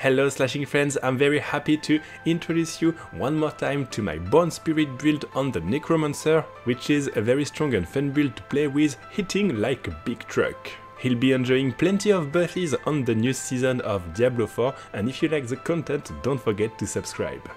Hello slashing friends, I'm very happy to introduce you one more time to my Bone Spirit build on the Necromancer, which is a very strong and fun build to play with, hitting like a big truck. He'll be enjoying plenty of buffs on the new season of Diablo IV, and if you like the content, don't forget to subscribe.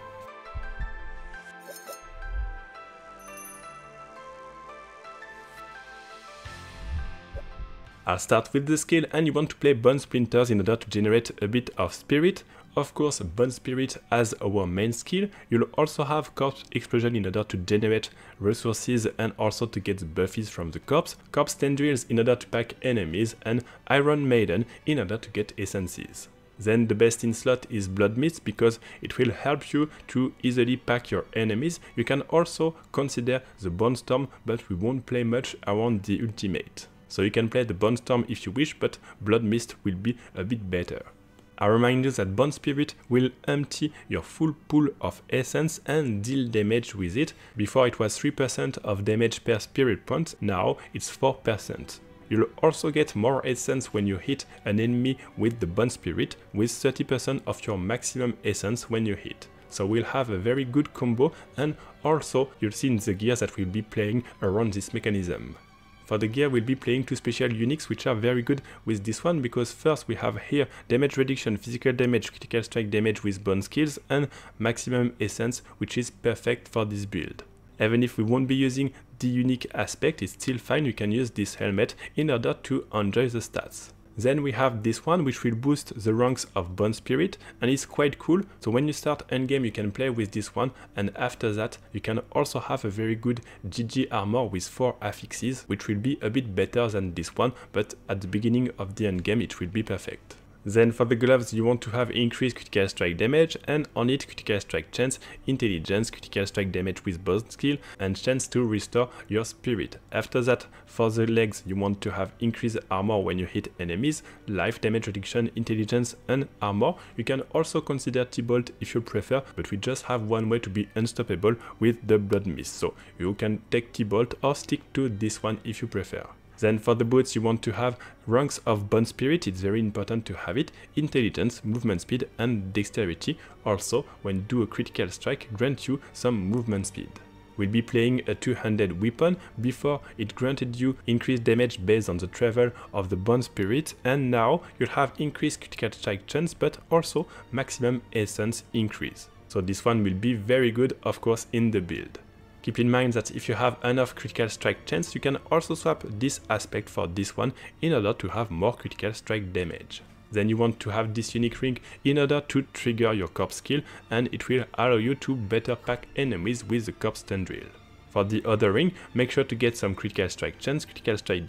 I'll start with the skill, and you want to play Bone Splinters in order to generate a bit of spirit. Of course, Bone Spirit as our main skill. You'll also have Corpse Explosion in order to generate resources and also to get the buffs from the corpse, Corpse Tendrils in order to pack enemies, and Iron Maiden in order to get essences. Then the best in slot is Blood Mist because it will help you to easily pack your enemies. You can also consider the Bone Storm, but we won't play much around the ultimate. So you can play the Bone Storm if you wish, but Blood Mist will be a bit better. I remind you that Bone Spirit will empty your full pool of essence and deal damage with it. Before it was 3% of damage per spirit point, now it's 4%. You'll also get more essence when you hit an enemy with the Bone Spirit, with 30% of your maximum essence when you hit. So we'll have a very good combo, and also you'll see in the gear that we'll be playing around this mechanism. For the gear, we'll be playing two special uniques which are very good with this one, because first we have here damage reduction, physical damage, critical strike damage with bone skills, and maximum essence, which is perfect for this build. Even if we won't be using the unique aspect, it's still fine, you can use this helmet in order to enjoy the stats. Then we have this one which will boost the ranks of Bone Spirit, and it's quite cool. So when you start endgame you can play with this one, and after that you can also have a very good GG armor with 4 affixes, which will be a bit better than this one, but at the beginning of the endgame it will be perfect. Then for the gloves you want to have increased critical strike damage, and on it critical strike chance, intelligence, critical strike damage with bone skill, and chance to restore your spirit. After that, for the legs you want to have increased armor when you hit enemies, life, damage reduction, intelligence, and armor. You can also consider T-Bolt if you prefer, but we just have one way to be unstoppable with the Blood Mist, so you can take T-Bolt or stick to this one if you prefer. Then for the boots you want to have ranks of Bone Spirit, it's very important to have it, intelligence, movement speed, and dexterity. Also, when you do a critical strike, grant you some movement speed. We'll be playing a two-handed weapon. Before it granted you increased damage based on the travel of the Bone Spirit, and now you'll have increased critical strike chance but also maximum essence increase. So this one will be very good, of course, in the build. Keep in mind that if you have enough critical strike chance, you can also swap this aspect for this one in order to have more critical strike damage. Then you want to have this unique ring in order to trigger your corpse skill, and it will allow you to better pack enemies with the corpse tendril. For the other ring, make sure to get some critical strike chance, critical strike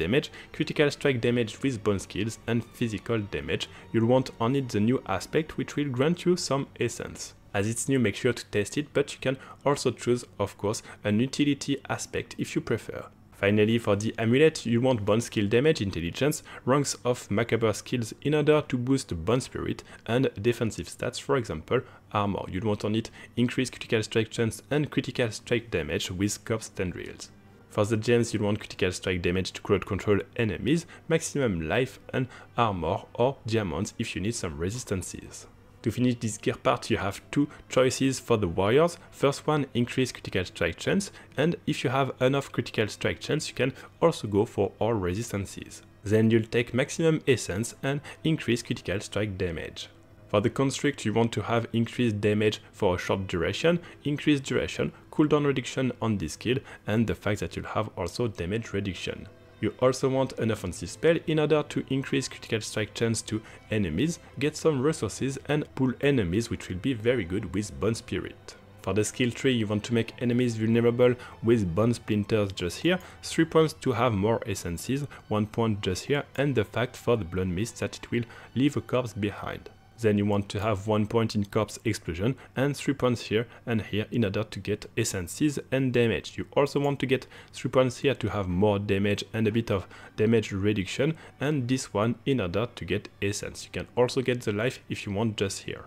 damage with bone skills, and physical damage. You'll want on it the new aspect, which will grant you some essence. As it's new, make sure to test it, but you can also choose, of course, an utility aspect if you prefer. Finally, for the amulet, you want bone skill damage, intelligence, ranks of macabre skills in order to boost the Bone Spirit, and defensive stats, for example, armor. You'd want on it increased critical strike chance and critical strike damage with corpse tendrils. For the gems, you want critical strike damage to crowd control enemies, maximum life, and armor, or diamonds if you need some resistances. To finish this gear part, you have two choices for the warriors. First one, increase critical strike chance, and if you have enough critical strike chance, you can also go for all resistances. Then you'll take maximum essence and increase critical strike damage. For the construct, you want to have increased damage for a short duration, increased duration, cooldown reduction on this skill, and the fact that you'll have also damage reduction. You also want an offensive spell in order to increase critical strike chance to enemies, get some resources, and pull enemies, which will be very good with Bone Spirit. For the skill tree, you want to make enemies vulnerable with Bone Splinters just here, 3 points to have more essences, 1 point just here, and the fact for the Blood Mist that it will leave a corpse behind. Then you want to have 1 point in Corpse Explosion and 3 points here and here in order to get essences and damage. You also want to get 3 points here to have more damage and a bit of damage reduction, and this one in order to get essence. You can also get the life if you want just here.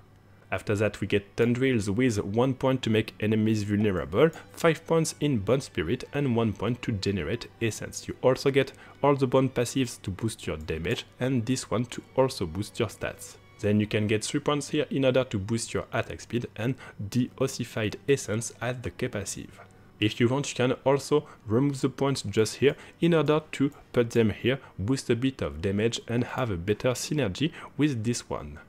After that we get tendrils with 1 point to make enemies vulnerable, 5 points in Bone Spirit, and 1 point to generate essence. You also get all the bone passives to boost your damage, and this one to also boost your stats. Then you can get 3 points here in order to boost your attack speed, and the ossified essence as the K passive. If you want, you can also remove the points just here in order to put them here, boost a bit of damage and have a better synergy with this one.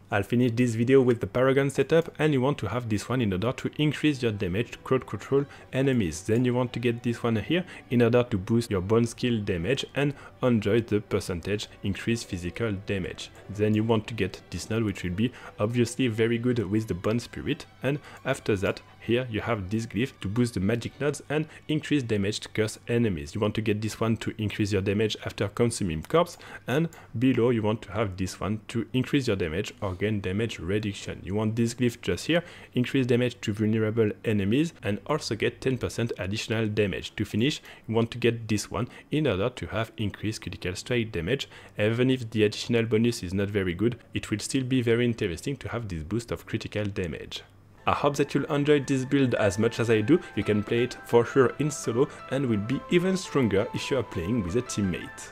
I'll finish this video with the Paragon setup, and you want to have this one in order to increase your damage to crowd control enemies. Then you want to get this one here in order to boost your bone skill damage and enjoy the percentage increased physical damage. Then you want to get this node, which will be obviously very good with the bone spirit, and after that here you have this glyph to boost the magic nodes and increase damage to curse enemies. You want to get this one to increase your damage after consuming corpse, and below you want to have this one to increase your damage or gain damage reduction. You want this glyph just here, increase damage to vulnerable enemies and also get 10% additional damage. To finish, you want to get this one in order to have increased critical strike damage. Even if the additional bonus is not very good, it will still be very interesting to have this boost of critical damage. I hope that you'll enjoy this build as much as I do. You can play it for sure in solo and will be even stronger if you are playing with a teammate.